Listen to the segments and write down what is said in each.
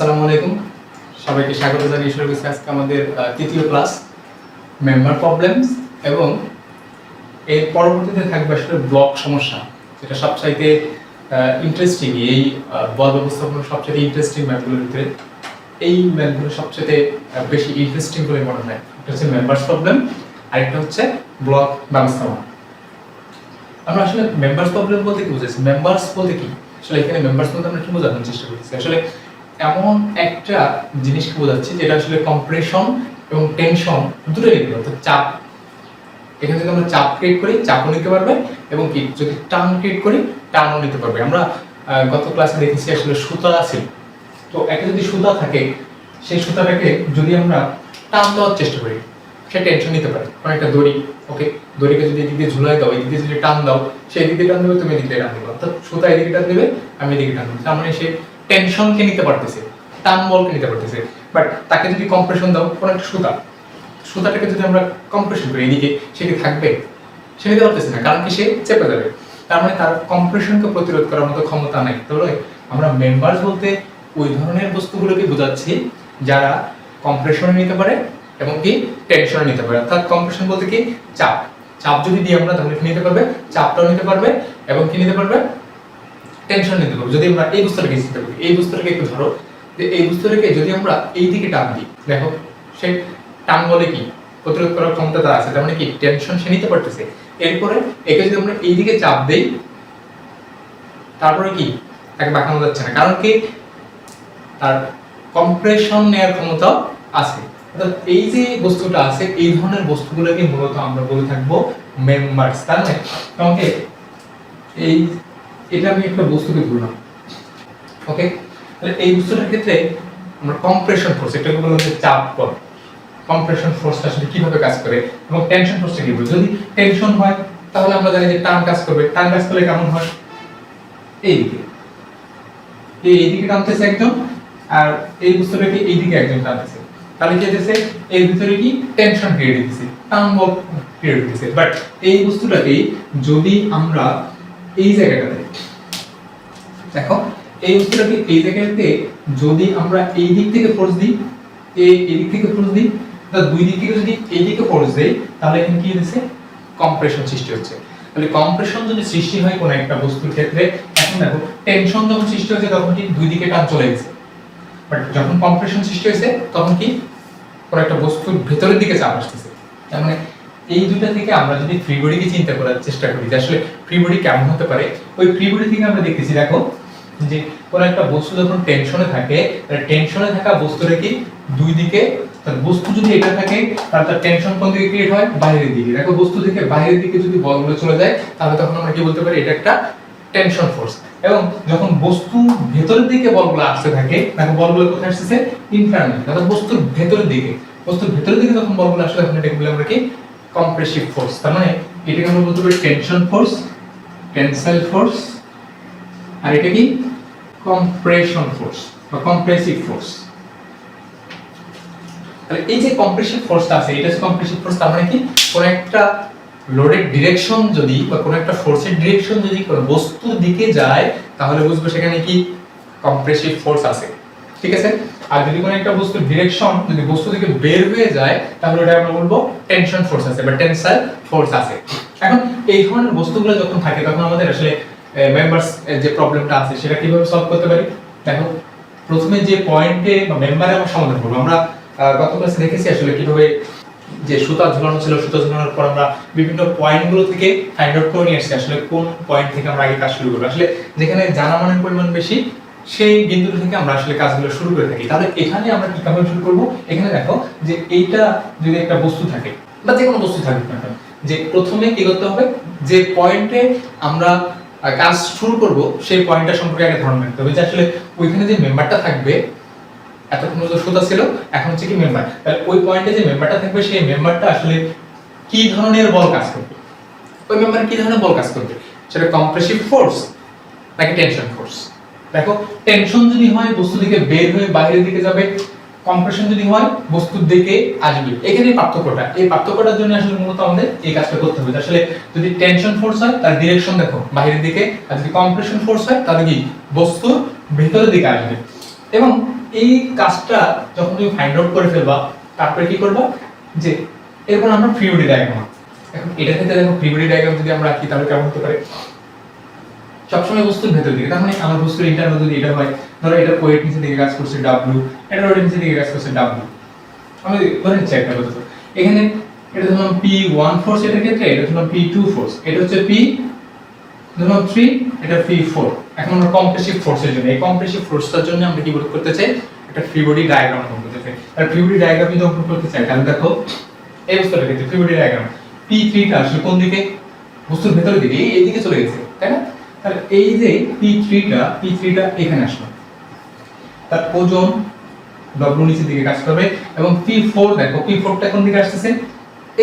আসসালামু আলাইকুম, সবাইকে স্বাগত জানিয়ে শুরু করছি আজকে আমাদের তৃতীয় ক্লাস মেম্বার প্রবলেমস এবং এর পরবর্তীতে থাকবে আসলে ব্লক সমস্যা, যেটা সবচাইতে ইন্টারেস্টিং। এই বল ব্যবস্থাপনার সবচেয়ে ইন্টারেস্টিং ম্যাথগুলোর ভিতরে এই ম্যাথগুলো সবচেয়ে বেশি ইন্টারেস্টিং বলে মনে হয়। একটা হচ্ছে মেম্বার্স প্রবলেম, আরেকটা হচ্ছে ব্লক ব্যবস্থাপনা। আমরা আসলে মেম্বার্স প্রবলেম বলতে কি বুঝাচ্ছি, মেম্বার্স বলতে কি, আসলে এখানে মেম্বার্স বলতে আমরা কি বোঝানোর চেষ্টা করছি, আসলে এমন একটা জিনিসকে বোঝাচ্ছি যেটা আসলে কম্প্রেশন এবং টেনশন দুটোই নিতে পারবে। চাপ, এখানে যদি আমরা চাপ ক্রিয়েট করি চাপও নিতে পারবে, এবং কি যদি টান ক্রিয়েট করি টানও নিতে পারবে। আমরা গত ক্লাসে দেখেছি আসলে সুতা আছে, তো একটা যদি সুতা থাকে সেই সুতাটাকে যদি আমরা টান দেওয়ার চেষ্টা করি সে টেনশন নিতে পারে। মানে একটা দড়ি, ওকে, দড়িকে যদি এদিকে ঝুলাই দাও, এদিকে যদি টান দাও, সে এদিকে টান দেবে, তুমি এদিকে টান দেবে, অর্থাৎ সুতা এদিকে টান দেবে, আমি এদিকে টান দেবো, তার মানে সে টেনশনকে নিতে পারতেছে, টান বলকে নিতে পারতেছে। বাট তাকে যদি কম্প্রেশন দাও, কোনো একটা সুতাটাকে যদি আমরা কম্প্রেশন করি এদিকে, সে কি থাকবে? সে নিতে পারতেছে না, কারণ কি সে চেপে যাবে। তার মানে তার কম্প্রেশনকে প্রতিরোধ করার মতো ক্ষমতা নাই। তাহলে আমরা মেম্বার্স বলতে ওই ধরনের বস্তুগুলোকে বোঝাচ্ছি যারা কম্প্রেশনে নিতে পারে এবং কি টেনশনে নিতে পারে। অর্থাৎ কম্প্রেশন বলতে কি চাপ যদি দিই আমরা তাহলে নিতে পারবে, চাপটাও নিতে পারবে এবং কি নিতে পারবে, টেনশন নিতে পারবে। যদি আমরা এই বস্তুটাকে চিন্তা করি, এই বস্তুটাকে একটু ধরো, যে এই বস্তুটাকে যদি আমরা এই দিকে টান দিই, দেখো সে টান বলে কি প্রতিরোধ করার ক্ষমতা তার আছে, তার মানে কি টেনশন সে নিতে পারতেছে। এরপরে একে যদি আমরা এই দিকে চাপ দেই, তারপরে কি তাকে বাঁকানো যাচ্ছে না, কারণ কি তার কম্প্রেশন নেওয়ার ক্ষমতা আছে। অর্থাৎ এই যে বস্তুটা আছে, এই ধরনের বস্তুগুলোকে মূলত আমরা বলে থাকবো মেম্বারস। তার মানে তোমাকে এই এটা আমি একটা বস্তুকে ধরলাম, ওকে, তাহলে এই বস্তুটার ক্ষেত্রে আমরা কম্প্রেশন ফোর্স, এটাকে বলা হচ্ছে চাপ বল। কম্প্রেশন ফোর্সটা আসলে কিভাবে কাজ করে এবং টেনশন ফোর্সটা কিভাবে, যদি টেনশন হয় তাহলে আমরা জানি যে টান কাজ করবে। টান কাজ করলে কেমন হয়, এইদিকে এইদিকে টানতেছে একজন, আর এই বস্তুটাকে এইদিকে একজন টানতেছে, তাহলে কি হচ্ছে এর ভিতরে কি টেনশন ক্রিয়েট হচ্ছে, টান বল ক্রিয়েট হচ্ছে। বাট এই বস্তুটাকে যদি আমরা এই জায়গাটাতে দেখো, এই বস্তুটাকে এই জায়গাতে যদি আমরা এই দিক থেকে ফোর্স দিই, এই দিক থেকে ফোর্স দিই, তাহলে দুই দিক থেকে যদি এই দিকে ফোর্স দেই, তাহলে এখানে কি হচ্ছে কম্প্রেশন সৃষ্টি হচ্ছে। তাহলে কম্প্রেশন যদি সৃষ্টি হয় কোন একটা বস্তুর ক্ষেত্রে, এখন দেখো টেনশন যখন সৃষ্টি হয়েছে তখন কি দুই দিকে টান চলে গেছে, বাট যখন কম্প্রেশন সৃষ্টি হয়েছে তখন কি কোন একটা বস্তুর ভেতরের দিকে চাপ আসতেছে। তার মানে এই দুইটা থেকে আমরা যদি ফ্রি বডিকে চিন্তা করার চেষ্টা করি যে আসলে ফ্রি বডি কেমন হতে পারে, ওই ফ্রি বডি থেকে আমরা দেখতেছি, দেখো যে কোন একটা বস্তু যখন টেনশনে থাকে, তাহলে টেনশনে থাকা বস্তুটা কি দুই দিকে, তার বস্তু যদি এটা থাকে তাহলে তার টেনশন কোন দিকে ক্রিয়েট হয়, বাইরের দিকে। দেখো বস্তু থেকে বাইরের দিকে যদি বলগুলো চলে যায় তাহলে তখন আমরা কি বলতে পারি, এটা একটা টেনশন ফোর্স। এবং যখন বস্তু ভেতরের দিকে বলগুলো আসতে থাকে, দেখো বলগুলো কোথায় আসছে, ইন্টারনাল, অর্থাৎ বস্তুর ভেতরের দিকে, বস্তুর ভেতরের দিকে যখন বলগুলো আসে তখন এটাকে বলি আমরা কি কম্প্রেসিভ ফোর্স। তার মানে এটাকে আমরা বলতে পারি টেনশন ফোর্স, টেনসাইল ফোর্স, আর এটা কি কম্প্রেশন ফোর্স বা কম্প্রেসিভ ফোর্স। তাহলে এই যে কম্প্রেসিভ ফোর্সটা আছে, এটা হচ্ছে কম্প্রেসিভ ফোর্স। তার মানে কি কোন একটা লোডের ডিরেকশন যদি বা কোন একটা ফোর্সের ডিরেকশন যদি কোন বস্তুর দিকে যায় তাহলে বুঝবো সেখানে কি কম্প্রেসিভ ফোর্স আছে, ঠিক আছে। আর যদি কোন একটা বস্তুর ডিরেকশন যদি বস্তু থেকে বের হয়ে যায় তাহলে এটা আমরা বলবো টেনশন ফোর্স আছে বা টেনসাইল ফোর্স আছে। এখন এই ধরনের বস্তুগুলো যখন থাকে তখন আমাদের আসলে মেম্বারস যে প্রবলেমটা আছে সেটা কিভাবে সলভ করতে পারি। দেখো প্রথমে যে পয়েন্টে বা মেম্বারে আমরা সমাধান করব, আমরা গত ক্লাসে দেখেছি আসলে কিভাবে যে সুতা ঝুলানো ছিল, সুতা ঝুলানোর পর আমরা বিভিন্ন পয়েন্টগুলো থেকে ফাইন্ড আউট করে নিয়ে আসছি আসলে কোন পয়েন্ট থেকে আমরা আগে কাজ শুরু করব। আসলে যেখানে জানা মানের পরিমাণ বেশি সেই বিন্দু থেকে আমরা আসলে কাজগুলো শুরু করে থাকি। তাহলে এখানে আমরা কিভাবে শুরু করব, এখানে দেখো যে এইটা যদি একটা বস্তু থাকে বা যে কোনো বস্তু থাকুক না কেন, যে প্রথমে কি করতে হবে, যে পয়েন্টে আমরা কাজ শুরু করব সেই পয়েন্টটা সম্পর্কে আগে ধারণা রাখতে হবে যে আসলে ওইখানে যে মেম্বারটা থাকবে, এতক্ষণ তো সুতা ছিল, এখন হচ্ছে কি মেম্বার, তাহলে ওই পয়েন্টে যে মেম্বারটা থাকবে সেই মেম্বারটা আসলে কি ধরনের বল কাজ করবে, ওই মেম্বারে কি ধরনের বল কাজ করবে, সেটা কম্প্রেসিভ ফোর্স নাকি টেনশন ফোর্স। দেখো টেনশন যদি হয় বস্তু থেকে বের হয়ে বাইরের দিকে যাবে, কম্প্রেশন যদি হয় বস্তুর দিকে আসবে। এখানে পার্থক্যটা, এই পার্থক্যটার জন্য আসলে মূলত আমাদের এই কাজটা করতে হবে। আসলে যদি টেনশন ফোর্স হয় তার ডিরেকশন দেখো বাইরের দিকে, আর যদি কম্প্রেশন ফোর্স হয় তাহলে কি বস্তুর ভেতরের দিকে আসবে। এবং এই কাজটা যখন তুমি ফাইন্ড আউট করে ফেলবা তারপরে কি করবা যে এরপর আমরা ফ্রি বডি ডায়াগ্রাম, এখন এটা থেকে দেখো ফ্রি বডি ডায়াগ্রাম যদি আমরা আঁকি তাহলে কেমন হতে পারে, সবসময় বস্তুর ভেতর দিকে, তার মানে আমার বস্তুর ইন্টারনাল যদি এটা হয়, ধরো এটা ওয়েট নিচে দিকে কাজ করছে W, এটা ওয়েট নিচে দিকে কাজ করছে W, আমি ধরে নিচ্ছি একটা কথা, এখানে এটা ধরলাম P1 ফোর্স এটার ক্ষেত্রে, এটা ধরলাম P2 ফোর্স, এটা হচ্ছে P ধরলাম 3, এটা P4। এখন আমরা কম্প্রেসিভ ফোর্সের জন্য, এই কম্প্রেসিভ ফোর্সটার জন্য আমরা কি করতে চাই, একটা ফ্রি বডি ডায়াগ্রাম অঙ্কন করতে চাই। আর ফ্রি বডি ডায়াগ্রাম যদি অঙ্কন করতে চাই তাহলে দেখো এই বস্তুটার ক্ষেত্রে ফ্রি বডি ডায়াগ্রাম P3 টা আসলে কোন দিকে, বস্তুর ভেতরের দিকে, এই দিকে চলে গেছে, তাই না? তাহলে এই যে P3 টা এখানে আসলো, তার ওজন W নিচের দিকে কাজ করবে, এবং P4 দেখো P4 টা কোন দিকে আসতেছে,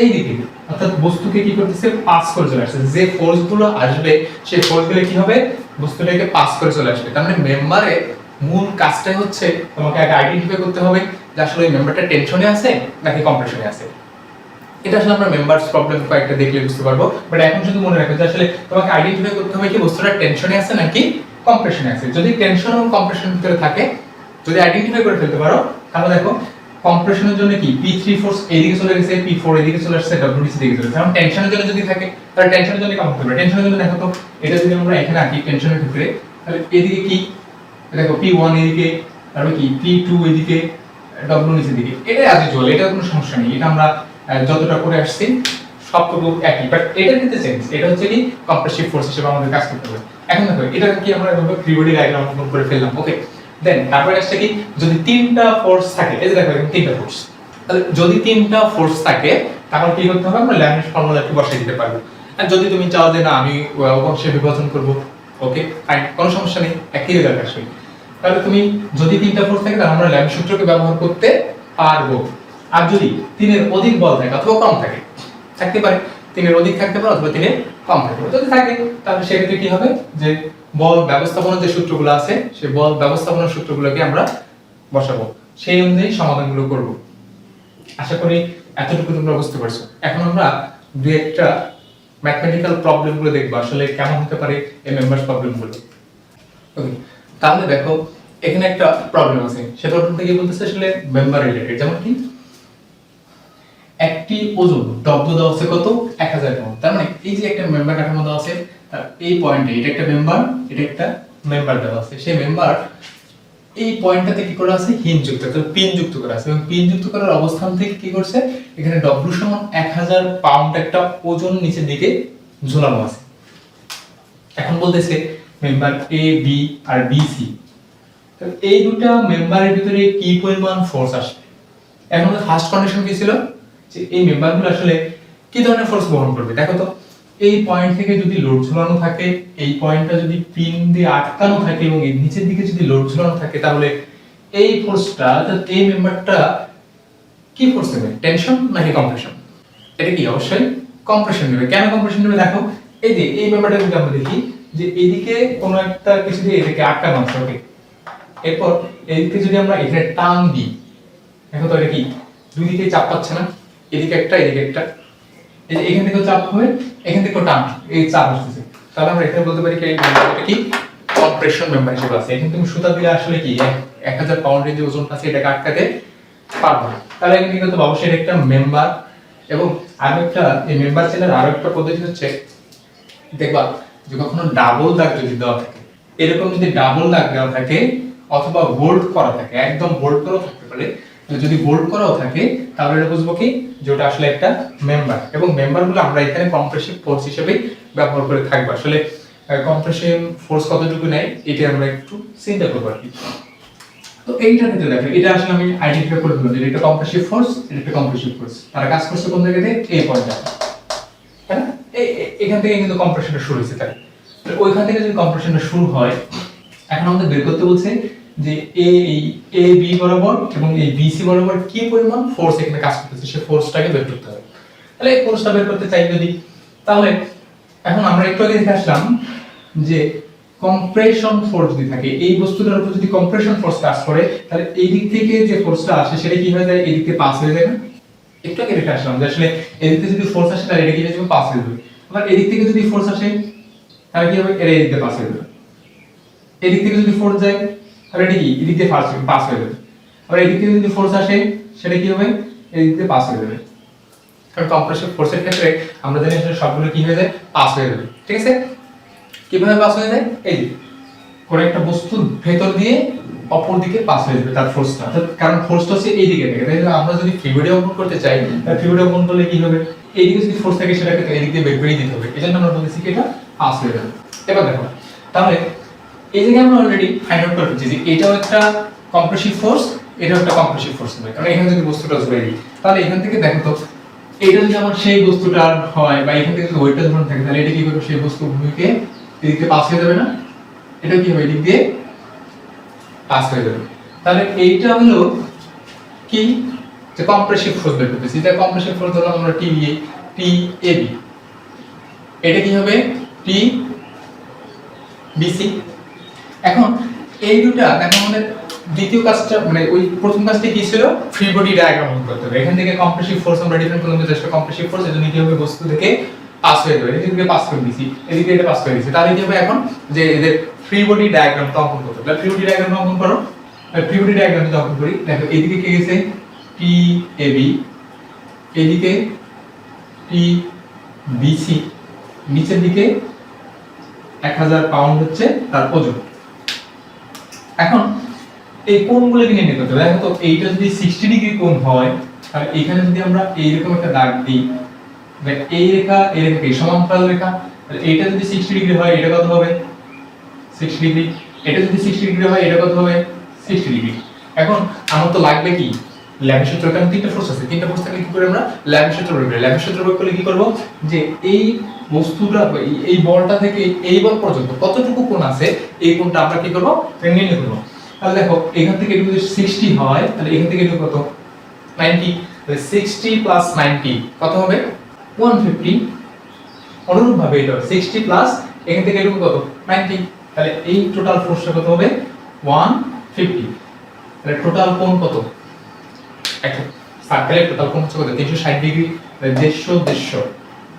এই দিকে, অর্থাৎ বস্তুকে কি করতেছে, পাস করে চলে আসছে, যে ফোর্স গুলো আসবে সেই ফোর্স গুলো কি হবে, বস্তুটাকে পাস করে চলে আসবে। তার মানে মেম্বারে মূল কাজটাই হচ্ছে তোমাকে আগে আইডেন্টিফাই করতে হবে যে আসলে এই মেম্বারটা টেনশনে আছে নাকি কম্প্রেশনে আছে। এটা আসলে আমরা মেম্বারস প্রবলেম কয়েকটা দেখলে বুঝতে পারবো, বাট এখন শুধু মনে রাখো যে আসলে তোমাকে আইডেন্টিফাই করতে হবে কি বস্তুটা টেনশনে আছে নাকি কম্প্রেশনে আছে। যদি টেনশন এবং কম্প্রেশনের ভিতরে থাকে, যদি আইডেন্টিফাই করে ফেলতে পারো, তাহলে দেখো কম্প্রেশনের জন্য কি P3 ফোর্স এইদিকে চলে গেছে, P4 এদিকে চলে আসছে, W নিচে দিকে চলে গেছে। কারণ টেনশনের জন্য যদি থাকে তাহলে টেনশনের জন্য কেমন হবে, টেনশনের জন্য দেখো তো এটা যদি আমরা এখানে আঁকি টেনশনের ক্ষেত্রে, তাহলে এদিকে কি দেখো P1 এদিকে, তারপরে কি P2 এদিকে, W নিচে দিকে, এটা আজ চলে, এটা কোনো সমস্যা নেই, এটা আমরা যতটা করে আসছি সবটুকু একই, বাট এটার ক্ষেত্রে চেঞ্জ, এটা হচ্ছে কি কম্প্রেসিভ ফোর্স হিসেবে আমাদের কাজ করতে হবে। এখন দেখো এটা কি আমরা এভাবে ফ্রি বডি ডায়াগ্রাম অঙ্কন করে ফেললাম, ওকে। দেন তারপরে আসছে কি, যদি তিনটা ফোর্স থাকে, এই যে দেখো এখানে তিনটা ফোর্স, তাহলে যদি তিনটা ফোর্স থাকে তাহলে কি করতে হবে, আমরা ল্যামিস ফর্মুলা একটু বসাই দিতে পারবো। আর যদি তুমি চাও যে না আমি অংশে বিভাজন করব, ওকে ফাইন, কোনো সমস্যা নেই, একই রেজাল্ট আসবে। তাহলে তুমি যদি তিনটা ফোর্স থাকে তাহলে আমরা ল্যামিস সূত্রকে ব্যবহার করতে পারবো। আর যদি তিনের অধিক বল থাকে অথবা কম থাকে, থাকতে পারে তিনের অধিক থাকতে পারে অথবা তিনের কম থাকতে পারে, যদি থাকে তাহলে সেক্ষেত্রে কি হবে যে বল ব্যবস্থাপনার যে সূত্রগুলো আছে সেই বল ব্যবস্থাপনার সূত্রগুলোকে আমরা বসাবো, সেই অনুযায়ী সমাধানগুলো করব। আশা করি এতটুকু তোমরা বুঝতে পারছো। এখন আমরা দুই একটা ম্যাথমেটিক্যাল প্রবলেমগুলো দেখব আসলে কেমন হতে পারে এই মেম্বারস প্রবলেমগুলো, ওকে। তাহলে দেখো এখানে একটা প্রবলেম আছে, সেটা প্রবলেমটা কি বলতেছে আসলে মেম্বার রিলেটেড। যেমন কি একটি ওজন W দেওয়া আছে কত, 1000 পাউন্ড, তার মানে এই যে একটা মেম্বার কাঠামো দেওয়া আছে, তার এই পয়েন্টে এটা একটা মেম্বার, এটা একটা মেম্বার দেওয়া আছে, সেই মেম্বার এই পয়েন্টটাতে কি করা আছে, হিঞ্জ যুক্ত, অর্থাৎ পিন যুক্ত করা আছে, এবং পিন যুক্ত করার অবস্থান থেকে কি করছে, এখানে W সমান 1000 পাউন্ড একটা ওজন নিচের দিকে ঝোলানো আছে। এখন বলতেছে মেম্বার A B আর B C, তো এই দুটো মেম্বারের ভিতরে কি পরিমাণ ফোর্স আসবে। এখন ফার্স্ট কন্ডিশন কি ছিল যে এই মেম্বারগুলো আসলে কি ধরনের ফোর্স বহন করবে। দেখো তো এই পয়েন্ট থেকে যদি লোড ঝুলানো থাকে, এই পয়েন্টটা যদি পিন দিয়ে আটকানো থাকে এবং এর নিচের দিকে যদি লোড ঝুলানো থাকে, তাহলে এই ফোর্সটা অর্থাৎ এই মেম্বারটা কি ফোর্স নেবে, টেনশন নাকি কম্প্রেশন। এটা কি অবশ্যই কম্প্রেশন নেবে। কেন কম্প্রেশন নেবে, দেখো এই যে এই মেম্বারটা যদি আমরা দেখি যে এদিকে কোনো একটা কিছু দিয়ে এটাকে আটকানো আছে, ওকে। এরপর এদিকে যদি আমরা এখানে টান দিই, দেখো তো এটা কি দুই দিকে চাপ পাচ্ছে না, এদিকে একটা এদিকে একটা, এই যে এখান থেকেও চাপ হবে এখান থেকেও টান, এই চাপ আসতেছে, তাহলে আমরা এখানে বলতে পারি কি এই মেম্বারটা কি কম্প্রেশন মেম্বার হিসেবে আছে। এখানে তুমি সুতা দিলে আসলে কি 1000 পাউন্ডের যে ওজন আছে এটাকে আটকাতে পারবে না, তাহলে এখানে কিন্তু অবশ্যই এটা একটা মেম্বার। এবং আরেকটা এই মেম্বার চেনার আরেকটা পদ্ধতি হচ্ছে, দেখবা যে কখনো ডাবল দাগ যদি দেওয়া থাকে, এরকম যদি ডাবল দাগ দেওয়া থাকে অথবা বোল্ড করা থাকে, একদম বোল্ড করাও থাকতে পারে, যদি বোল্ড করাও থাকে তাহলে এটা বুঝবো কি যে ওটা আসলে একটা মেম্বার। এবং মেম্বারগুলো আমরা এখানে কম্প্রেসিভ ফোর্স হিসেবে ব্যবহার করে থাকবো। আসলে কম্প্রেশন ফোর্স কতটুকু নেয় এটা আমরা একটু চিন্তা করবো আর কি। তো এইটার ক্ষেত্রে দেখো এটা আসলে আমি আইডেন্টিফাই করে দিলাম যে এটা কম্প্রেসিভ ফোর্স, এটা একটা কম্প্রেসিভ ফোর্স, তারা কাজ করছে কোন জায়গাতে, এই পয়েন্টে, তাই না? এখান থেকে কিন্তু কম্প্রেশনটা শুরু হয়েছে, তাই ওইখান থেকে যদি কম্প্রেশনটা শুরু হয়, এখন আমাদের বের করতে বলছে যে এ বি বরাবর এবং এই বি সি বরাবর কি পরিমাণ ফোর্স এখানে কাজ করতেছে, সেই ফোর্সটাকে বের করতে হবে। তাহলে এই ফোর্সটা বের করতে চাই যদি, তাহলে এখন আমরা একটু আগে দেখে আসলাম যে কম্প্রেশন ফোর্স যদি থাকে, এই বস্তুটার উপর যদি কম্প্রেশন ফোর্স কাজ করে, তাহলে এই দিক থেকে যে ফোর্সটা আসে সেটা কি হয়ে যায়, এই দিকে পাস হয়ে যায় না। একটু আগে দেখে আসলাম যে আসলে এই দিক থেকে যদি ফোর্স আসে তাহলে এটা কি হয়ে যাবে, পাস হয়ে যাবে। আবার এই দিক থেকে যদি ফোর্স আসে তাহলে কি হবে, এর এই দিকে পাস হয়ে যাবে। এই দিক থেকে যদি ফোর্স যায় তাহলে এটা কি এদিক দিয়ে পাস হয়ে যাবে। আবার এদিক থেকে যদি ফোর্স আসে সেটা কি হবে, এদিক দিয়ে পাস হয়ে যাবে। কারণ কম্প্রেসিভ ফোর্সের ক্ষেত্রে আমরা জানি আসলে সবগুলো কি হয়ে যায়, পাস হয়ে যাবে। ঠিক আছে, কিভাবে পাস হয়ে যায়, এই যে কোন একটা বস্তুর ভেতর দিয়ে অপর দিকে পাস হয়ে যাবে তার ফোর্সটা, কারণ ফোর্সটা হচ্ছে এই দিকে থেকে। তাই আমরা যদি ফ্রি বডি অঙ্কন করতে চাই, তাহলে ফ্রি বডি অঙ্কন করলে কি হবে, এইদিকে যদি ফোর্স থাকে সেটাকে তো এদিক দিয়ে বের করে দিতে হবে। এজন্য আমরা বলেছি কি এটা পাস হয়ে যাবে। এবার দেখো, তাহলে এই জায়গায় আমরা অলরেডি ফাইন্ড আউট করে ফেলছি যে এটাও একটা কম্প্রেসিভ ফোর্স, এটাও একটা কম্প্রেসিভ ফোর্স হবে। কারণ এখানে যদি বস্তুটা জুড়ে দিই, তাহলে এখান থেকে দেখো তো এটা যদি আমার সেই বস্তুটা হয় বা এখান থেকে যদি ওয়েটটা ধরুন থাকে, তাহলে এটা কি করবে, সেই বস্তু ভূমিকে এদিকে পাস হয়ে যাবে না, এটা কি হবে, এদিক দিয়ে পাস হয়ে যাবে। তাহলে এইটা হলো কি, যে কম্প্রেসিভ ফোর্স বের করতেছি। এটা কম্প্রেসিভ ফোর্স হলো আমরা টি এ বি, এটা কি হবে টি বিসি। এখন এই দুটা দেখো আমাদের দ্বিতীয় কাজটা মানে ওই প্রথম কাজটা কি ছিল, ফ্রি বডি ডায়াগ্রাম অঙ্কন করতে হবে। এখান থেকে কম্প্রেসিভ ফোর্স আমরা ডিফাইন করলাম, যে একটা কম্প্রেসিভ ফোর্স এজন্য কি হবে, বস্তু থেকে পাস হয়ে যাবে, এদিকে পাস করে দিয়েছি, এদিকে এটা পাস করে দিয়েছি। তাহলে কি হবে এখন, যে এদের ফ্রি বডি ডায়াগ্রামটা অঙ্কন করতে হবে। ফ্রি বডি ডায়াগ্রাম অঙ্কন করো। ফ্রি বডি ডায়াগ্রাম যদি অঙ্কন করি, দেখো এদিকে কি গেছে টি এ বি, এদিকে টি বিসি, নিচের দিকে 1000 পাউন্ড হচ্ছে তার ওজন। এখন এই কোণগুলোকে নির্ণয় করতে হবে। দেখো তো এইটা যদি 60 ডিগ্রি কোণ হয়, তাহলে এখানে যদি আমরা এইরকম একটা দাগ দিই, দেখ এই রেখা এই রেখা কি সমান্তরাল রেখা, তাহলে এইটা যদি 60 ডিগ্রি হয় এটা কত হবে, 60 ডিগ্রি। এটা যদি 60 ডিগ্রি হয় এটা কত হবে, 60 ডিগ্রি। এখন আমার তো লাগবে কি, ল্যামের সূত্র। কারণ তিনটা ফোর্স আছে, তিনটা ফোর্স থাকলে কি করে আমরা ল্যামের সূত্র প্রয়োগ করি। ল্যামের সূত্র প্রয়োগ করলে কি করব, যে এই বস্তুটা এই বলটা থেকে এই বল পর্যন্ত কতটুকু কোণ আছে, এই কোণটা আমরা কি করব, নির্ণয় করব। তাহলে দেখো এখান থেকে এটা যদি 60 হয়, তাহলে এখান থেকে এটা কত, 90। তাহলে 60 প্লাস 90 কত হবে, 150। অনুরূপভাবে এটা 60 প্লাস এখান থেকে এটা কত, 90। তাহলে এই টোটাল ফোর্সটা কত হবে, 150। তাহলে টোটাল কোণ কত, একটা সার্কেলের টোটাল কোণ হচ্ছে কত, 360 ডিগ্রি। 150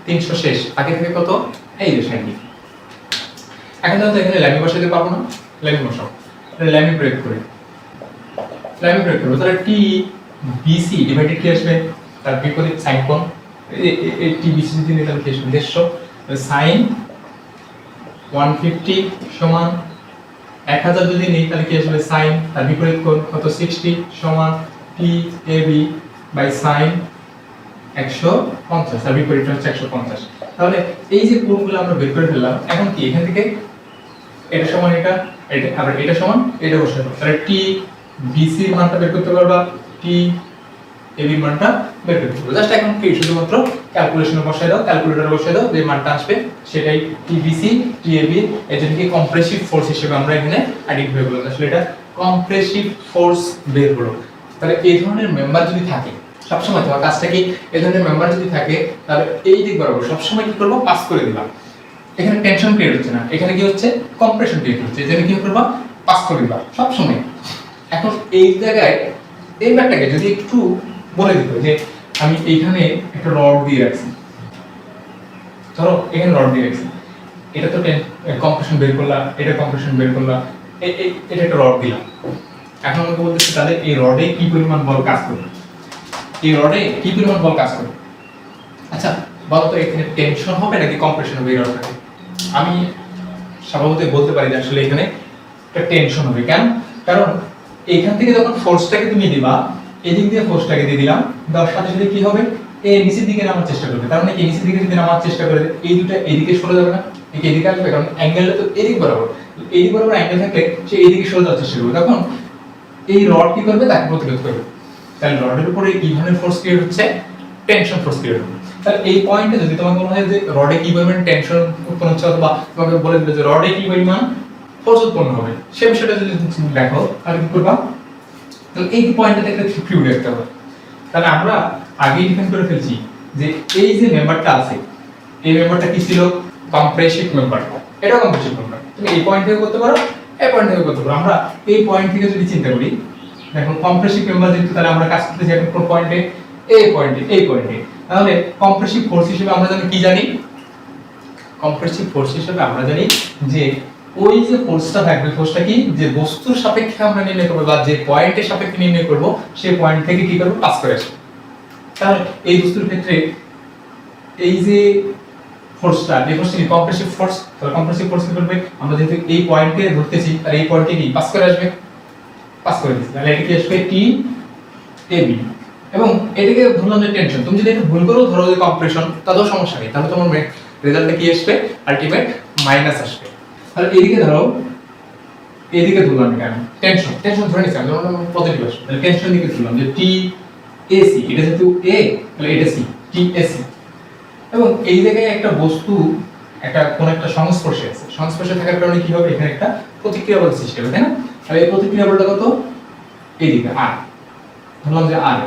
300 শেষ, আগে থেকে কত, এই যে 60 ডিগ্রি। এখন তো এখানে ল্যামি বসাতে পারবো না, ল্যামি বসাও। তাহলে ল্যামি প্রয়োগ করে, ল্যামি প্রয়োগ করব, তাহলে টি বিসি ডিভাইডেড কি আসবে, তার বিপরীত সাইন কোণ। এই টি বিসি যদি নিই তাহলে কি আসবে, 150 সাইন 150 সমান 1000 যদি নিই তাহলে কি আসবে, সাইন তার বিপরীত কোণ কত, 60 সমান টি এ বি বাই সাইন 150, তার বিপরীতটা হচ্ছে 150। তাহলে এই যে কোণগুলো আমরা বের করে ফেললাম, এখন কি এখান থেকে এটা সমান এটা, এটা আবার এটা সমান এটা বসাতে হবে। তাহলে টি বিসি এর মানটা বের করতে পারবা, টি এ বি এর মানটা বের করতে পারবা। জাস্ট এখন কি শুধুমাত্র ক্যালকুলেশনে বসায় দাও, ক্যালকুলেটরে বসায় দাও, যে মানটা আসবে সেটাই টি বিসি টি এ বি। এজন্য কি কম্প্রেসিভ ফোর্স হিসেবে আমরা এখানে আইডেন্টিফাই করলাম, আসলে এটা কম্প্রেসিভ ফোর্স বের হলো। তাহলে এই ধরনের মেম্বার যদি থাকে, সবসময় তোমার কাজটা কি, এই ধরনের মেম্বার যদি থাকে তাহলে এই দিক বরাবর সবসময় কি করবো, পাস করে দিলাম। এখানে টেনশন ক্রিয়েট হচ্ছে না, এখানে কি হচ্ছে, কম্প্রেশন ক্রিয়েট হচ্ছে। এজন্য কি করবা, পাস করে দিবা সবসময়। এখন এই জায়গায় এই ব্যাপারটাকে যদি একটু বলে দিত, যে আমি এইখানে একটা রড দিয়ে রাখছি, ধরো এখানে রড দিয়ে রাখছি, এটা তো কম্প্রেশন বের করলাম, এটা কম্প্রেশন বের করলাম, এটা একটা রড দিলাম। এখন আমাকে বলতেছে তাহলে এই রডে কি পরিমাণ বল কাজ করবে, এই রডে কি পরিমাণ বল কাজ করবে। আচ্ছা বলো তো, এখানে টেনশন হবে নাকি কম্প্রেশন হবে এই রডটাতে? আমি স্বাভাবিকভাবে বলতে পারি যে আসলে এখানে একটা টেনশন হবে। কেন? কারণ এইখান থেকে যখন ফোর্সটাকে তুমি দিবা, এদিক দিয়ে ফোর্সটাকে দিয়ে দিলাম, দেওয়ার সাথে সাথে কি হবে, এই নিচের দিকে নামার চেষ্টা করবে। তার মানে কি, নিচের দিকে যদি নামার চেষ্টা করে, এই দুটো এদিকে সরে যাবে না, এদিকে আসবে, কারণ অ্যাঙ্গেলটা তো এদিক বরাবর। এদিক বরাবর অ্যাঙ্গেল থাকলে সে এদিকে সরে যাওয়ার চেষ্টা করবে, তখন এই রড কি করবে, তাকে প্রতিরোধ করবে। তাহলে রডের উপরে কি ধরনের ফোর্স ক্রিয়েট হচ্ছে, টেনশন ফোর্স ক্রিয়েট হবে। তাহলে এই পয়েন্টে যদি তোমাকে মনে হয় যে রডে কি পরিমাণ টেনশন উৎপন্ন হচ্ছে, অথবা তোমাকে বলে দিবে যে রডে কি পরিমাণ ফোর্স উৎপন্ন হবে, সেই বিষয়টা যদি তুমি দেখো, তাহলে কি করবা, তাহলে এই পয়েন্টটাতে একটা ফ্লুইড রাখতে হবে। তাহলে আমরা আগেই ডিফাইন করে ফেলছি যে এই যে মেম্বারটা আছে, এই মেম্বারটা কি ছিল, কম্প্রেসিভ মেম্বার। এটা কম্প্রেসিভ মেম্বার, তুমি এই পয়েন্ট থেকে করতে পারো, এই পয়েন্ট থেকে করতে পারো। আমরা এই পয়েন্ট থেকে যদি চিন্তা করি, দেখো কম্প্রেসিভ মেম্বার যেহেতু, তাহলে আমরা কাজ করতেছি এখন কোন পয়েন্টে, এই পয়েন্টে, এই পয়েন্টে। তাহলে কম্প্রেসিভ ফোর্স হিসেবে আমরা জানি কি জানি, কম্প্রেসিভ ফোর্স হিসেবে আমরা জানি যে ওই যে ফোর্সটা থাকবে, ফোর্সটা কি, যে বস্তুর সাপেক্ষে আমরা নির্ণয় করবো বা যে পয়েন্টের সাপেক্ষে নির্ণয় করব, সেই পয়েন্ট থেকে কি করব, পাস করে আসবে। তাহলে এই বস্তুর ক্ষেত্রে এই যে ফোর্সটা, এই ফোর্সটা কি কম্প্রেসিভ ফোর্স, তাহলে কম্প্রেসিভ ফোর্স কি করবে, আমরা যেহেতু এই পয়েন্টে ধরতেছি তাহলে এই পয়েন্টে কি পাস করে আসবে, পাস করে দিচ্ছি, তাহলে এটা কি আসবে টি এ বি। এবং এটাকে ধরলাম যে টেনশন, তুমি যদি এটা ভুল করো ধরো যে কম্প্রেশন, তাতেও সমস্যা নেই, তাহলে তোমার রেজাল্টটা কি আসবে, আলটিমেট মাইনাস আসবে। তাহলে এদিকে ধরো, এদিকে ধরলাম এটা আমি টেনশন, টেনশন ধরে নিচ্ছি আমি, যেমন পজিটিভ আসবে, তাহলে টেনশন দিকে ধরলাম যে টি এ সি, এটা যেহেতু এ তাহলে এটা সি, টি এ সি। এবং এই জায়গায় একটা বস্তু একটা কোন একটা সংস্পর্শে আছে, সংস্পর্শে থাকার কারণে কি হবে, এখানে একটা প্রতিক্রিয়া বল সৃষ্টি হবে, তাই না? তাহলে এই প্রতিক্রিয়া বলটা কত, এইদিকে আর ধরলাম যে আর।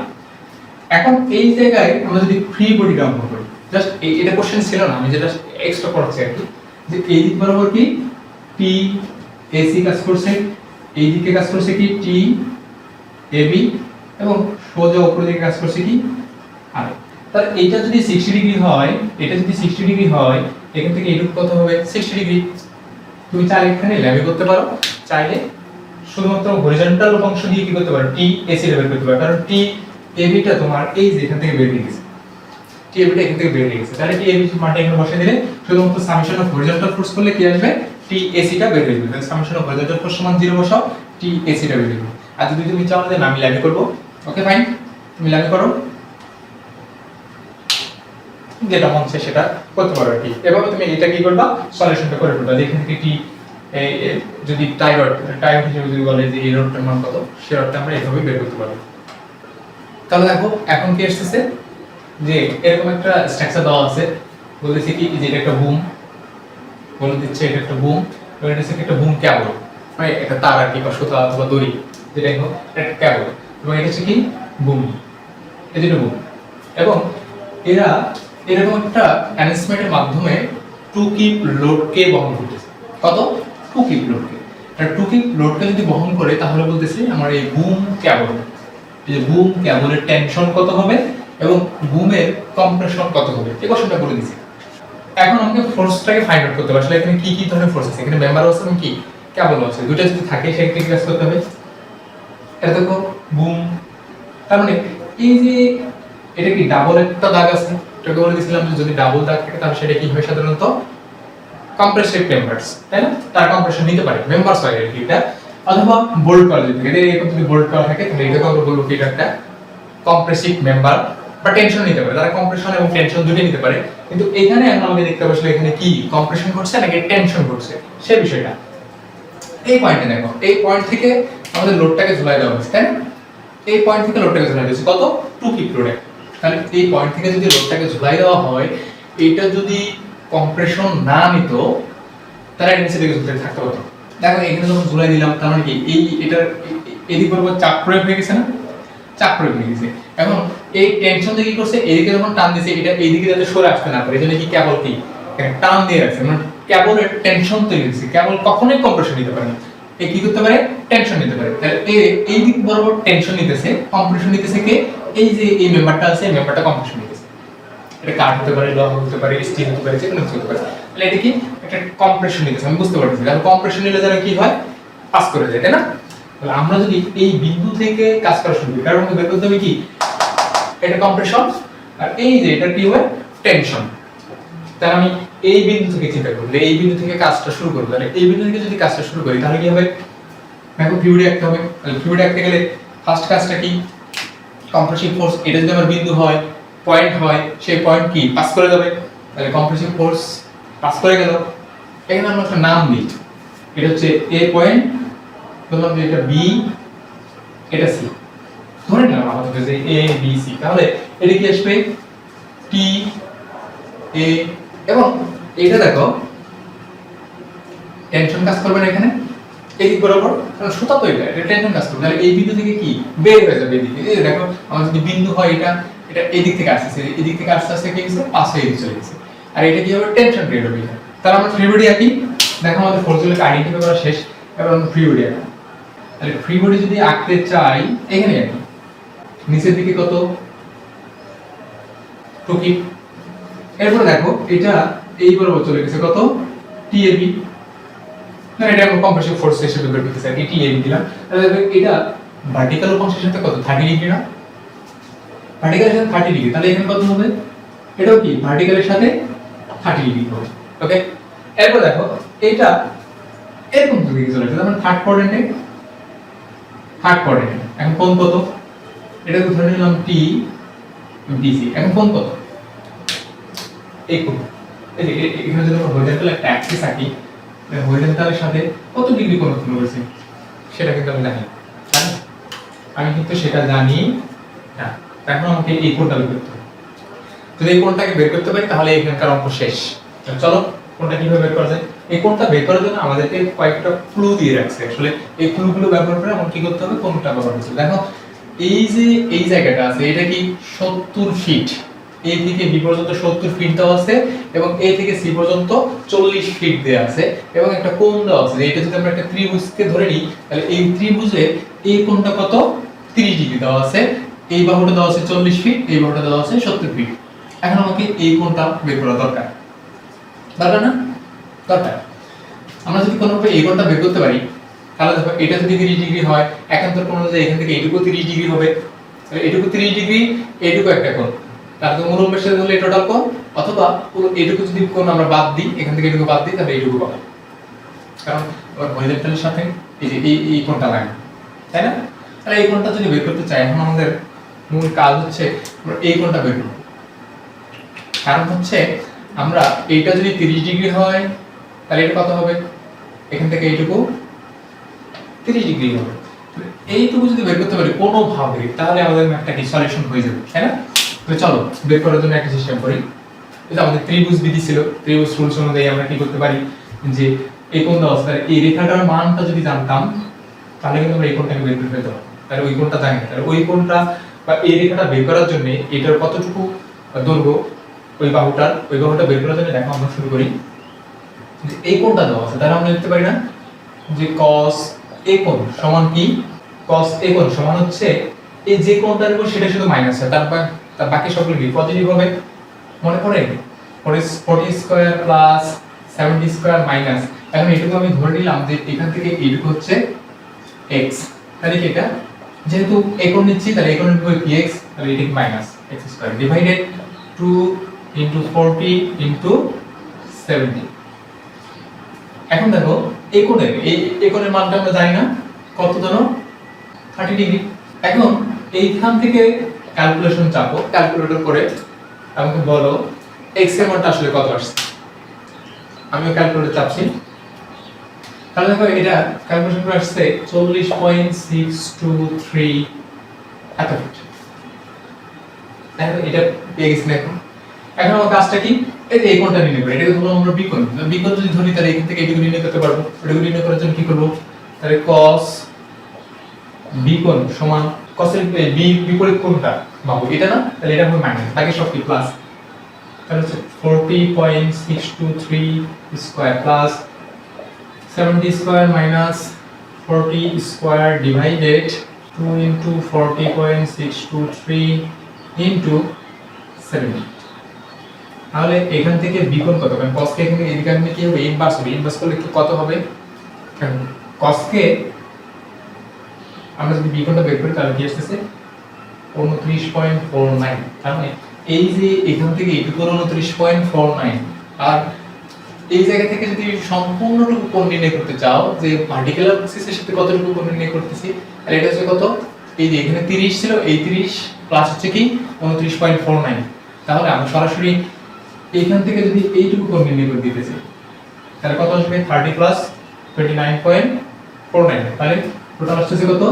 এখন এই জায়গায় আমরা যদি ফ্রি বডি ব্যবহার করি, জাস্ট এটা কোশ্চেন ছিল না, আমি যেটা এক্সট্রা করাচ্ছি আর কি, যে এই দিক বরাবর কি টি এসি কাজ করছে, এই দিকে কাজ করছে কি টি এবি, এবং সোজা উপরের দিকে কাজ করছে কি আর। তাহলে এটা যদি 60 ডিগ্রি হয়, এটা যদি 60 ডিগ্রি হয়, এখান থেকে এইটুকু কত হবে 60 ডিগ্রি। তুমি চাইলে এখানে ল্যাবে করতে পারো, চাইলে শুধুমাত্র হরিজন্টাল অংশ দিয়ে কি করতে পারো, টি এসি বের করতে পারো, কারণ টি এবিটা তোমার এই যে এখান থেকে বের হয়ে গেছে, টি এবিটা এখান থেকে বের হয়ে গেছে, তাহলে টি এবি মানটা এখানে বসিয়ে দিলে শুধুমাত্র সামেশন অফ হরিজন্টাল ফোর্স করলে কি আসবে, টি এসিটা বের হয়ে যাবে। তাহলে সামেশন অফ হরিজন্টাল ফোর্স সমান 0 বসাও, টি এসিটা বের হয়ে যাবে। আর যদি তুমি চাও যে আমি ল্যাবে করব, ওকে ফাইন, তুমি ল্যাবে করো, যেটা মন চায় সেটা করতে পারো আর কি। এভাবে তুমি এটা কি করবা, সলিউশনটা করে ফেলবা, যেখান থেকে টি যদি টাইরয়েড হিসেবে যদি বলে যে এই রডটার মান কত, সেই রডটা আমরা এইভাবে বের করতে পারবো। তাহলে দেখো এখন কি আসছে, যে এরকম একটা স্ট্রাকচার দেওয়া আছে, বলতেছে কি যে এটা একটা বুম, বলে দিচ্ছে এটা একটা বুম, এবং এটা হচ্ছে একটা বুম কেবল, মানে একটা তার আর কি, বা সুতা অথবা দড়ি, যেটাই হোক একটা কেবল, এবং এটা হচ্ছে কি বুম, এই দুটো বুম। এবং এরা এরকম একটা অ্যারেঞ্জমেন্টের মাধ্যমে টু কিপ লোডকে বহন করতেছে, কত, টু কিপ লোডকে। আর টু কিপ লোডকে যদি বহন করে, তাহলে বলতেছে আমার এই বুম কেবল, এই যে বুম কেবলের টেনশন কত হবে এবং বুমের কম্প্রেশন কত হবে, এই কোশ্চেনটা বলে দিছি। এখন আমাকে ফোর্সটাকে ফাইন্ড আউট করতে হবে, আসলে এখানে কি কি ধরনের ফোর্স আছে, এখানে মেম্বার আছে এবং কি কেবল আছে, দুটো যদি থাকে সেক্ষেত্রে কি কাজ করতে হবে, এটা দেখো বুম, তার মানে এই যে এটা কি ডাবল একটা দাগ আছে, এটাকে বলে দিয়েছিলাম যে যদি ডাবল দাগ থাকে তাহলে সেটা কি হয়, সাধারণত কম্প্রেসিভ মেম্বারস, তাই না, তার কম্প্রেশন নিতে পারে, মেম্বারস হয় আর কি এটা। অথবা বোল্ট করা যদি থাকে, এরকম যদি বোল্ট করা থাকে তাহলে এটাকে আমরা বলবো কি এটা একটা কম্প্রেসিভ মেম্বার, বা টেনশন নিতে পারে, তারা কম্প্রেশন এবং টেনশন দুটোই নিতে পারে। কিন্তু এখানে এখন আমাকে দেখতে হবে আসলে এখানে কি কম্প্রেশন ঘটছে নাকি টেনশন ঘটছে, সেই বিষয়টা। এই পয়েন্টে দেখো, এই পয়েন্ট থেকে আমাদের লোডটাকে ঝুলাই দেওয়া হচ্ছে, তাই না, এই পয়েন্ট থেকে লোডটাকে ঝুলাই দিয়েছে কত, 2 কিপ লোডে। তাহলে এই পয়েন্ট থেকে যদি লোডটাকে ঝুলাই দেওয়া হয়, এটা যদি কম্প্রেশন না নিত তাহলে এটা নিচে দিকে ঝুলতে থাকতে হতো। দেখো এখানে যখন ঝুলাই দিলাম, তার মানে কি এই এটার এদিক বরাবর চাপ প্রয়োগ হয়ে গেছে না, চাপ প্রয়োগ হয়ে গেছে। এখন এই টেনশন দিয়ে কি করছে, এদিকে যখন টান দিছে, এটা এইদিকে যাতে সরে আসতে না পারে, এজন্য কি কেবল কি টান দিয়ে রাখছে, মানে কেবলের টেনশন তৈরি হচ্ছে, কেবল কখনোই কম্প্রেশন নিতে পারে না, এ কি করতে পারে, টেনশন নিতে পারে। তাহলে এই দিক বরাবর টেনশন নিতেছে, কম্প্রেশন নিতেছে কে, এই যে এই মেম্বারটা আছে, এই মেম্বারটা কম্প্রেশন নিতেছে। এটা কাঠ হতে পারে, লোহা হতে পারে, স্টিল হতে পারে, যে কোনো কিছু হতে পারে। তাহলে এটা কি একটা কম্প্রেশন নিতেছে, আমি বুঝতে পারতেছি। তাহলে কম্প্রেশন নিলে যেন কি হয়, পাস করে যায়, তাই না? তাহলে আমরা যদি এই বিন্দু থেকে কাজ করা শুরু করি, কারণ আমাদের বের করতে হবে কি, এটা কম্প্রেশন, আর এই যে এটা কি হয়, টেনশন। তাহলে আমি এই বিন্দু থেকে চিন্তা করব, এই বিন্দু থেকে কাজটা শুরু করব, তাহলে এই বিন্দু থেকে যদি কাজটা শুরু করি তাহলে কি হবে, দেখো ফ্লুইড আঁকতে হবে। তাহলে ফ্লুইড আঁকতে গেলে ফার্স্ট কাজটা কি, কম্প্রেসিভ ফোর্স, এটা যদি আমার বিন্দু হয়, পয়েন্ট হয়, সেই পয়েন্ট কি পাস করে যাবে, তাহলে কম্প্রেসিভ ফোর্স পাস করে গেল। এখানে আমরা একটা নাম দিই, এটা হচ্ছে এ পয়েন্ট, বললাম যে এটা বি, এটা সি, ধরে নিলাম আমাদের যে এ বি সি। তাহলে এটা কি আসবে, টি এ, এবং এটা দেখো টেনশন কাজ করবে না এখানে, এই দিক বরাবর, কারণ সুতা তো এটা টেনশন কাজ করবে। তাহলে এই বিন্দু থেকে কি বের হয়ে যাবে এদিকে, এই দেখো আমার যদি বিন্দু হয়, এটা এটা এই দিক থেকে আসছে, এই দিক থেকে আস্তে আস্তে কি হচ্ছে, পাস হয়ে চলে গেছে, আর এটা কি হবে, টেনশন ক্রিয়েট হবে। তাহলে আমরা ফ্রি বডি আঁকি, দেখো আমাদের ফোর্সগুলোকে আইডেন্টিফাই করা শেষ, এবার আমরা ফ্রি বডি আঁকি। তাহলে ফ্রি বডি যদি আঁকতে চাই, এখানে আঁকি, নিচের দিকে কত, 2 কিপ। এরপর দেখো এটা এই বরাবর চলে গেছে কত, টিএবি, না এটা আমরা কম্প্রেসিভ ফোর্স হিসেবে বের করতে চাই, এটি এম দিলাম, তাহলে এটা ভার্টিক্যাল অংশের সাথে কত 30 ডিগ্রি না, ভার্টিক্যালের সাথে 30 ডিগ্রি, তাহলে এখানে কত হবে, এটাও কি ভার্টিক্যালের সাথে 30 ডিগ্রি হবে। ওকে, এরপর দেখো এটা এরকম দিকে চলে আসছে, মানে থার্ড কোঅর্ডিনেটে এখন কোণ কত, এটা ধরে নিলাম টি বিসি, এখন কোণ কত, এই কোণ, এই যে এখানে যদি আমরা হরিজন্টাল একটা অ্যাক্সিস আঁকি, হরিজন্টালের সাথে কত ডিগ্রি কোণ উৎপন্ন করেছে সেটা কিন্তু আমি জানি, আমি কিন্তু সেটা জানি না। এখন আমাকে এই কোণটা বের করতে হবে, যদি এই কোণটাকে বের করতে পারি তাহলে এখানকার অঙ্ক শেষ। চলো কোণটা কিভাবে বের করা যায়, এই কোণটা বের করার জন্য আমাদেরকে কয়েকটা ক্লু দিয়ে রাখছে, আসলে এই ক্লুগুলো ব্যবহার করে আমাকে কি করতে হবে, কোণটা ব্যবহার করতে হবে। দেখো এই যে এই জায়গাটা আছে এটা কি 70 ফিট, এ থেকে বি পর্যন্ত 70 ফিট দেওয়া আছে এবং এ থেকে সি পর্যন্ত 40 ফিট দেওয়া আছে এবং একটা কোণ দেওয়া আছে, এটা যদি আমরা একটা ত্রিভুজকে ধরে নিই তাহলে এই ত্রিভুজের এই কোণটা কত 30 ডিগ্রি দেওয়া আছে, এই বাহুটা দেওয়া আছে 40 ফিট, এই বাহুটা দেওয়া আছে 70 ফিট। এখন আমাকে এই কোণটা বের করা দরকার, দরকার না, দরকার। আমরা যদি কোনোভাবে এই কোণটা বের করতে পারি তাহলে দেখো এটা যদি 30 ডিগ্রি হয়, একান্তর কোণ অনুযায়ী এখান থেকে এইটুকু 30 ডিগ্রি হবে, তাহলে এইটুকু 30 ডিগ্রি, এইটুকু একটা কোণ, তাহলে তো মূল অংশের সাথে হলে টোটাল কোণ, অথবা এইটুকু যদি কোণ আমরা বাদ দিই, এখান থেকে এইটুকু বাদ দিই তাহলে এইটুকু পাবো, কারণ হরিজন্টালের সাথে এই যে এই কোণটা লাগে, তাই না? তাহলে এই কোণটা যদি বের করতে চাই, এখন আমাদের মূল কাজ হচ্ছে আমরা এই কোণটা বের করব। কারণ হচ্ছে আমরা এইটা যদি 30 ডিগ্রি হয় তাহলে এটা কত হবে, এখান থেকে এইটুকু 30 ডিগ্রি হবে, এইটুকু যদি বের করতে পারি কোনোভাবে তাহলে আমাদের ম্যাথটা কি সলিউশন হয়ে যাবে, তাই না? তো চলো বের করার জন্য একটা সিস্টেম করি। এটা আমাদের ত্রিভুজ বিধি ছিল, ত্রিভুজ রুলস অনুযায়ী আমরা কি করতে পারি, যে এই কোণ দেওয়া আছে, এই রেখাটার মানটা যদি জানতাম তাহলে কিন্তু আমরা এই কোণটাকে বের করে ফেলতে পারতাম, তাহলে ওই কোণটা জানি না, তাহলে ওই কোণটা বা এই রেখাটা বের করার জন্য এটার কতটুকু দৈর্ঘ্য ওই বাহুটা বের করার জন্য দেখো আমরা শুরু করি, যে এই কোণটা দেওয়া আছে, তাহলে আমরা লিখতে পারি না যে cos a কোণ সমান কি, cos a কোণ সমান হচ্ছে এই যে কোণটার উপর সেটা শুধু মাইনাস হয়, তার বাকি সবগুলো কি পজিটিভ হবে, মনে পড়ে 40 স্কয়ার প্লাস 70 স্কয়ার মাইনাস, এখন এটুকু আমি ধরে নিলাম যে এখান থেকে এইটুকু হচ্ছে x, তাহলে কি এটা যেহেতু a কোণ নিচ্ছি তাহলে a কোণের উপর কি x, তাহলে এটা কি minus x square divided 2 into 40 into 70। এখন দেখো এই কোণের মানটা আমরা জানি না কত জানো, 30 ডিগ্রি। এখন এইখান থেকে ক্যালকুলেশন চাপো, ক্যালকুলেটর করে আমাকে বলো x এর মানটা আসলে কত আসছে, আমিও ক্যালকুলেটর চাপছি, তাহলে দেখো এটা ক্যালকুলেশন করে আসছে 40.623 এত ফিট। এটা পেয়ে গেছি না এখন আমার কাজটা কি, এই যে এই কোণটা নির্ণয় করি, এটাকে ধরলাম আমরা বিকোণ যদি ধরি তাহলে এখান থেকে এটুকু নির্ণয় করতে পারবো, এটুকু নির্ণয় করার জন্য কি করব, তাহলে cos বিকোণ সমান cos এর বিপরীত কোণটা বাহু এটা না, তাহলে এটা হবে মাইনাস, বাকি সব কি প্লাস, তাহলে হচ্ছে 40.623 square plus 70 square minus 40 square divided 2 into 40.623 into 70। তাহলে এখান থেকে বিকোণ কত, কারণ cos কে এখানে এদিকে আনলে কি হবে, ইনভার্স হবে, ইনভার্স করলে কি কত হবে, কারণ cos কে আমরা যদি বিকোণটা বের করি তাহলে কি আসছে 29.49, তার মানে এই যে এখান থেকে এইটুকু 29.49, আর এই জায়গা থেকে যদি সম্পূর্ণটুকু কোণ নির্ণয় করতে চাও যে ভার্টিক্যাল অ্যাক্সিসের সাথে কতটুকু কোণ নির্ণয় করতেছি, তাহলে এটা হচ্ছে কত, এই যে এখানে 30 ছিল, এই 30 প্লাস হচ্ছে কি 29.49, তাহলে আমরা সরাসরি এইখান থেকে যদি এইটুকু কোণ নির্ণয় করে দিতেছি তাহলে কত আসবে 30 প্লাস 29.49, তাহলে টোটাল আসছে কত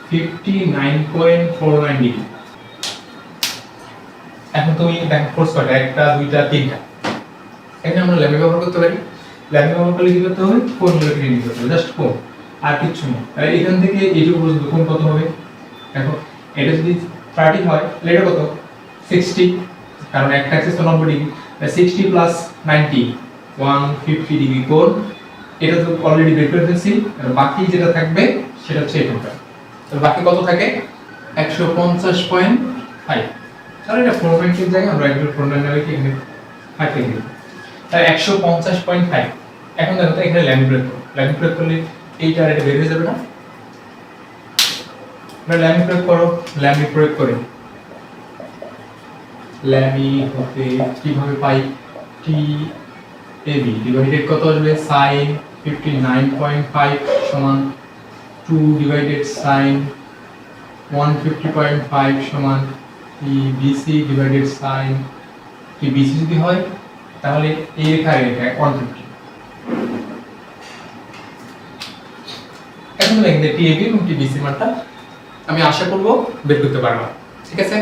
59.49 ডিগ্রি। এখন তুমি দেখো ফোর্স কয়টা, একটা দুইটা তিনটা, এখানে আমরা ল্যাম্বা ব্যবহার করতে পারি, ল্যাম্বা ব্যবহার করলে কি করতে হবে, কোণগুলোকে নির্ণয় করতে হবে, জাস্ট কোণ আর কিছু না। তাহলে এখান থেকে এইটুকু পর্যন্ত কোণ কত হবে, দেখো এটা যদি 30 হয় তাহলে এটা কত 60, কারণ একটা অ্যাক্সিস তো 90 ডিগ্রি, 60 প্লাস 90 150 ডিগ্রি কোণ, এটা তো অলরেডি বের করে ফেলছি, আর বাকি যেটা থাকবে সেটা হচ্ছে এখানটা, তো বাকি কত থাকে 150.5, তাহলে এটা 4.5 এর জায়গায় আমরা একটু 4.9 লিখে এখানে 5 লিখে দিই, তাহলে 150.5। এখন দেখো তো এখানে ল্যাম্বা ল্যামি প্রয়োগ করলে এইটা আর এটা বের হয়ে যাবে না। ল্যামি প্রয়োগ করো, ল্যামি প্রয়োগ করে ল্যামি হতে কিভাবে পাই, টি এবি ডিভাইডেড কত আসবে sin 59.5 সমান 2 ডিভাইডেড sin 150.5 সমান বিসি ডিভাইডেড sin বিসি যদি হয় তাহলে এই রেখার রেখা 150। এখন দেখেন টি এবি এবং টি বিসি মানটা আমি আশা করব বের করতে পারবা, ঠিক আছে।